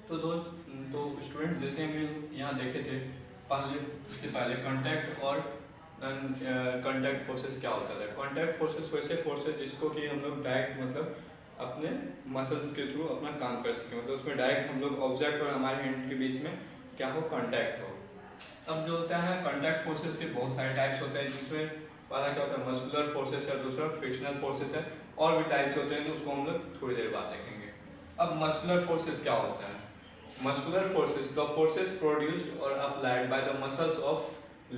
तो दोस्त तो स्टूडेंट जैसे हम लोग यहाँ देखे थे इससे पहले कांटेक्ट और कांटेक्ट फोर्सेस क्या होता था। कांटेक्ट फोर्सेस वैसे फोर्सेस जिसको कि हम लोग डायरेक्ट मतलब अपने मसल्स के थ्रू अपना काम कर सकें, मतलब उसमें डायरेक्ट हम लोग ऑब्जेक्ट और हमारे हैंड के बीच में क्या हो, कांटेक्ट हो। अब जो होता है कांटेक्ट फोर्सेस के बहुत सारे टाइप्स होते हैं, जिसमें पहला क्या होता है मस्कुलर फोर्सेस है, दूसरा फ्रिक्शनल फोर्सेस है, और भी टाइप्स होते हैं तो उसको हम लोग थोड़ी देर बाद देखेंगे। अब मस्कुलर फोर्सेस क्या होता है। Muscular forces, the forces produced or applied by the muscles of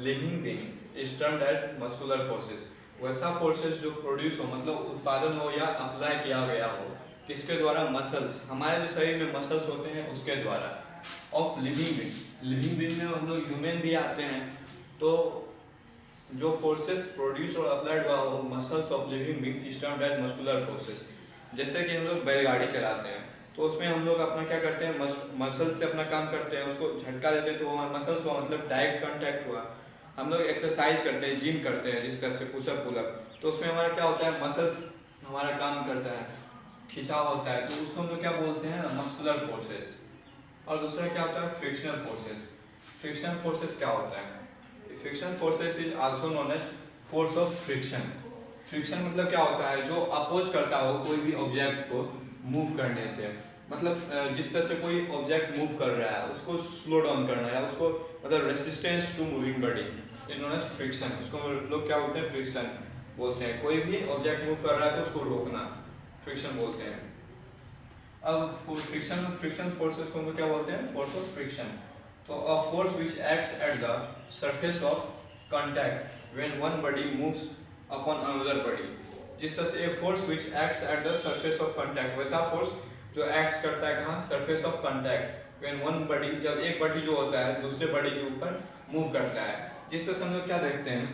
living being is termed as muscular forces। वैसा forces जो produce हो मतलब उत्पादन हो या अप्लाई किया गया हो, किसके द्वारा, मसल्स, हमारे जो शरीर में मसल्स होते हैं उसके द्वारा, of living being. Living being में हम लोग ह्यूमन भी आते हैं, तो जो फोर्सेस प्रोड्यूस और अप्लाइड हुआ हो muscles of living being is termed as muscular forces. जैसे कि हम लोग बैलगाड़ी चलाते हैं तो उसमें हम लोग अपना क्या करते हैं, मसल्स से अपना काम करते हैं, उसको झटका देते हैं तो हमारा मसल्स हुआ मतलब डायरेक्ट कांटेक्ट हुआ। हम लोग एक्सरसाइज करते हैं, जिम करते हैं जिस तरह से पुशअप पुलअप, तो उसमें हमारा क्या होता है, मसल्स हमारा काम करता है, खिंचाव होता है, तो उसको हम लोग क्या बोलते हैं, मस्कुलर फोर्सेस। और दूसरा क्या होता है, फ्रिक्शनल फोर्सेस। फ्रिक्शनल फोर्सेस क्या होता है, frictional forces is also known as force of friction. Friction मतलब क्या होता है, जो अपोज करता हो कोई भी ऑब्जेक्ट को मूव करने से, मतलब जिस तरह से कोई ऑब्जेक्ट मूव कर रहा है उसको स्लो डाउन करना या उसको मतलब resistance to moving body is known as friction. उसको लोग क्या बोलते हैं, फ्रिक्शन बोलते हैं। कोई भी ऑब्जेक्ट मूव कर रहा है तो उसको रोकना फ्रिक्शन बोलते हैं। अब फ्रिक्शन फोर्सेस को हम क्या बोलते हैं, फोर्स ऑफ फ्रिक्शन। तो a force which acts at the surface of contact when one body moves upon another body। जिस तरह से force which acts at the surface of contact, वैसा फोर्स जो एक्ट्स करता है कहाँ, surface of contact when one body, जब एक बॉडी जो होता है दूसरे बॉडी के ऊपर मूव करता है। जिस तरह से हम लोग क्या देखते हैं,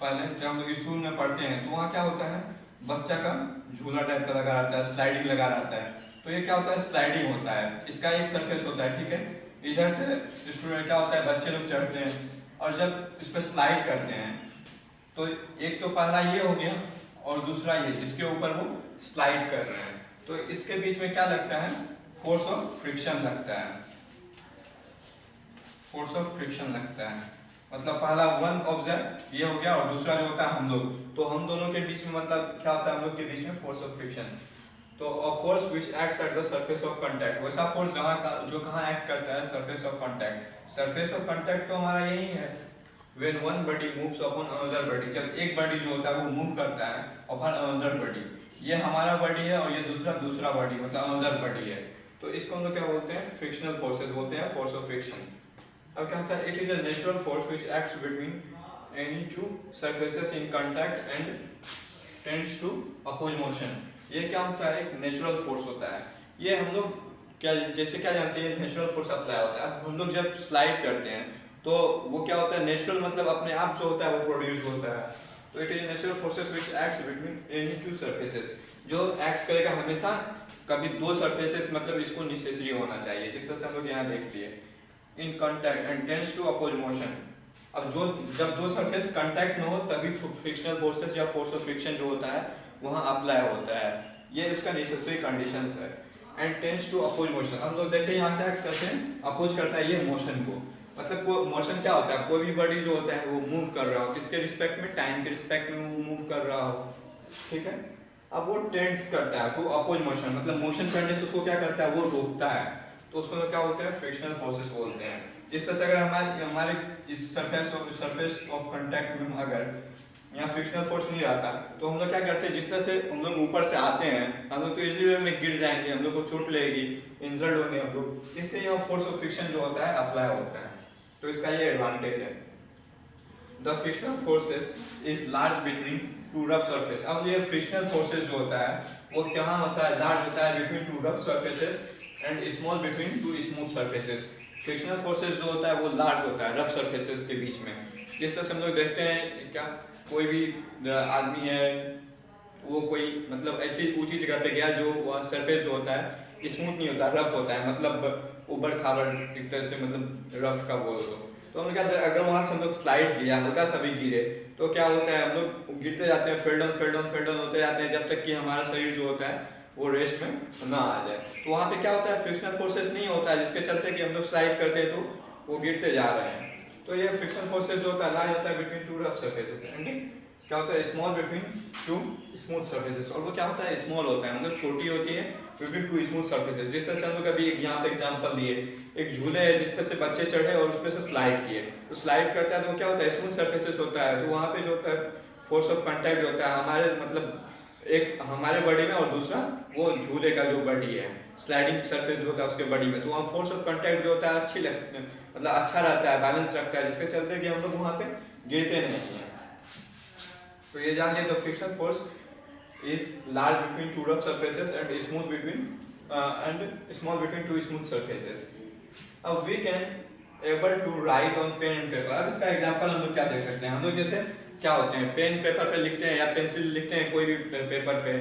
पहले जब हम लोग स्कूल में पढ़ते हैं तो वहाँ क्या होता है, बच्चा का झूला टाइप का लगा रहता है, स्लाइडिंग लगा रहता है, तो ये क्या होता है, स्लाइडिंग होता है, इसका एक सरफेस होता है, ठीक है। इधर से स्टूडेंट क्या होता है, बच्चे लोग चढ़ते हैं और जब इस पर स्लाइड करते हैं तो एक तो पहला ये हो गया और दूसरा ये जिसके ऊपर वो स्लाइड कर रहे हैं, तो इसके बीच में क्या लगता है, फोर्स ऑफ फ्रिक्शन लगता है। फोर्स ऑफ फ्रिक्शन लगता है, मतलब पहला वन ऑब्जेक्ट ये हो गया और दूसरा जो होता है हम लोग, तो हम दोनों के बीच में मतलब क्या होता है, हम लोग के बीच में फोर्स ऑफ फ्रिक्शन। तो a force which acts at the surface of contact, वैसा फोर्स जो कहाँ एक्ट करता है, surface of contact. Surface of contact तो हमारा यही है, when one body moves upon another body, जब एक बॉडी जो होता है वो मूव करता है अपॉन अनदर बॉडी। ये हमारा बॉडी है और ये दूसरा बॉडी मतलब अनदर बॉडी है, तो इसको हम लोग क्या बोलते हैं, फ्रिक्शनल फोर्सेस बोलते हैं, फोर्स ऑफ फ्रिक्शन। अब क्या होता है, it is a natural force which acts between any two surfaces in contact and tends to oppose motion. ये क्या होता है, एक नेचुरल फोर्स होता है। ये हम लोग क्या जैसे क्या जानते हैं, नेचुरल फोर्स अप्लाई होता है। हम लोग जब स्लाइड करते हैं तो वो क्या होता है, नेचुरल मतलब अपने आप जो होता है वो प्रोड्यूस होता है। तो it is natural forces which acts between any two surfaces, जो एक्ट्स करेगा हमेशा, कभी दो सरफेसेस मतलब इसको नेसेसरी होना चाहिए, जिस तरह से हम लोग यहाँ देख लिए, in contact and tends to oppose motion. अब जो जब दो सरफेस कांटेक्ट में हो तभी फ्रिक्शनल फोर्सेस या फोर्स ऑफ फ्रिक्शन जो होता है वहाँ अप्लाई होता है, ये उसका नेसेसरी कंडीशंस है। And tends to oppose motion, हम लोग देखते हैं यहाँ क्या करते हैं, अपोज करता है ये मोशन को, मतलब को मोशन क्या होता है, कोई भी बॉडी जो होता है वो मूव कर रहा हो, किसके रिस्पेक्ट में, टाइम के रिस्पेक्ट में वो मूव कर रहा हो, ठीक है। अब वो टेंड्स करता है तो अपोज मोशन, मतलब मोशन करने से उसको क्या करता है, वो रोकता है, तो उसको क्या बोलते हैं, फ्रिक्शनल फोर्सेस बोलते हैं। जिस तरह से अगर हमारे इस सरफेस ऑफ कांटेक्ट में अगर यहाँ फ्रिक्शनल फोर्स नहीं रहता तो हम लोग क्या करते हैं, जिस तरह से हम लोग ऊपर से आते हैं हम लोग तो इजली वे में गिर जाएंगे, हम लोग को चोट लगेगी, इंजर्ड होंगे हम लोग, इसलिए यहाँ फोर्स ऑफ फ्रिक्शन जो होता है अप्लाई होता है, तो इसका ये एडवांटेज है। The frictional forces is large between two rough surface. अब ये फ्रिक्शनल फोर्सेस जो होता है वो कहाँ होता है, लार्ज होता है between two rough surfaces and small between two smooth surfaces. Frictional forces जो होता है वो लार्ज होता है रफ सरफेसेस के बीच में। जिस तरह से हम लोग देखते हैं, क्या कोई भी आदमी है वो कोई मतलब ऐसी ऊंची जगह पे गया जो सरफेस जो होता है स्मूथ नहीं होता, रफ होता है, मतलब ऊबड़ खाबड़ एक तरह से, मतलब रफ का बोल दो, तो हम क्या, अगर वहां से हम लोग स्लाइड किया, हल्का सा भी गिरे तो क्या होता है, हम लोग गिरते जाते हैं, फेल डाउन होते जाते हैं, जब तक कि हमारा शरीर जो होता है वो रेस्ट में ना आ जाए। तो वहाँ पे क्या होता है, फ्रिक्शनल फोर्सेस नहीं होता है, जिसके चलते कि हम लोग स्लाइड करते हैं तो वो गिरते जा रहे हैं। तो ये फ्रिक्शन फोर्सेस जो होता है लाई होता है between two rough surfaces and क्या होता है small between two smooth surfaces. और वो क्या होता है, स्मॉल होता है, मतलब छोटी होती है बिटवीन टू स्मूथ सरफेसेस। जिस तरह से हम लोग अभी यहाँ पे एग्जांपल दिए, एक झूले है जिस पे से बच्चे चढ़े और उस पे से स्लाइड किए, तो स्लाइड करता है तो क्या होता है, स्मूथ सरफेसेस होता है। तो वहाँ पे जो होता है फोर्स ऑफ कांटेक्ट होता है हमारे मतलब एक हमारे बॉडी में और दूसरा वो झूले का जो बॉडी है, स्लाइडिंग सरफेस जो होता है उसके बॉडी में। तो वहाँ फोर्स ऑफ कांटेक्ट जो होता है अच्छी लगती है, मतलब अच्छा रहता है, बैलेंस रखता है, जिसके चलते कि हम लोग वहाँ पे गिरते नहीं हैं। तो ये जान लिया, the friction force is large between two rough surfaces and smooth between and small between two smooth surfaces. Now we can able to write on pen and paper. अब इसका एग्जांपल हम लोग क्या देख सकते हैं, हम लोग जैसे क्या होते हैं पेन पेपर पे लिखते हैं या पेंसिल लिखते हैं कोई भी पेपर पे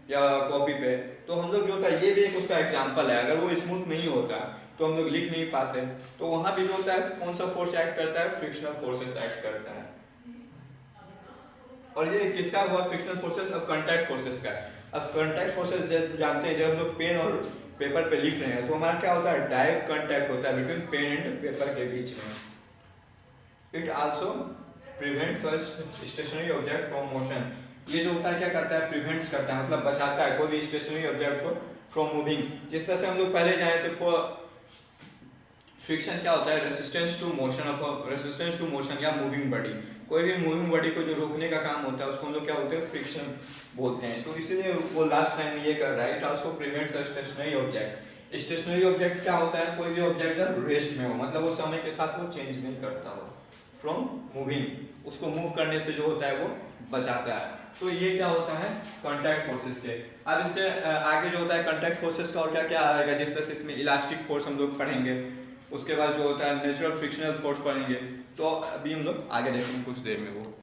या कॉपी पे, तो हम लोग जो होता है ये भी एक उसका एग्जांपल है। अगर वो स्मूथ नहीं होता तो हम लोग लिख नहीं पाते। तो वहाँ भी जो होता है कौन सा फोर्स एक्ट करता है, फ्रिक्शनल फोर्सेस एक्ट करता है। और ये किसका हुआ, फ्रिक्शनल फोर्सेस अब कांटेक्ट फोर्सेस का। अब कांटेक्ट फोर्सेस जानते हैं, जब हम लोग पेन और पेपर पे लिख रहे हैं तो हमारा क्या होता है, डायरेक्ट कांटेक्ट होता है बिटवीन पेन एंड पेपर के बीच में। It also prevents a stationary object from motion. ये जो होता है क्या करता है, प्रिवेंट्स करता है, मतलब बचाता है कोई भी स्टेशनरी ऑब्जेक्ट को फ्रॉम मूविंग। जिस तरह से हम लोग पहले जाने थे, फॉर फ्रिक्शन क्या होता है, resistance to motion of resistance to motion या मूविंग बॉडी। कोई भी मूविंग बॉडी को जो रोकने का काम होता है उसको हम लोग क्या बोलते हैं, फ्रिक्शन बोलते हैं। तो इसीलिए वो लास्ट टाइम ये कर रहा है, it also prevents a stationary object. Stationary object क्या होता है, कोई भी ऑब्जेक्ट जब रेस्ट में हो, मतलब वो समय के साथ वो चेंज नहीं करता हो, फ्रॉम मूविंग, उसको मूव करने से जो होता है वो बचाता है। तो ये क्या होता है, कांटेक्ट फोर्सेस के। अब इससे आगे जो होता है कांटेक्ट फोर्सेस का और क्या क्या आएगा, जिस तरह से इसमें इलास्टिक फोर्स हम लोग पढ़ेंगे, उसके बाद जो होता है नेचुरल फ्रिक्शनल फोर्स पढ़ेंगे। तो अभी हम लोग आगे देखेंगे कुछ देर में वो।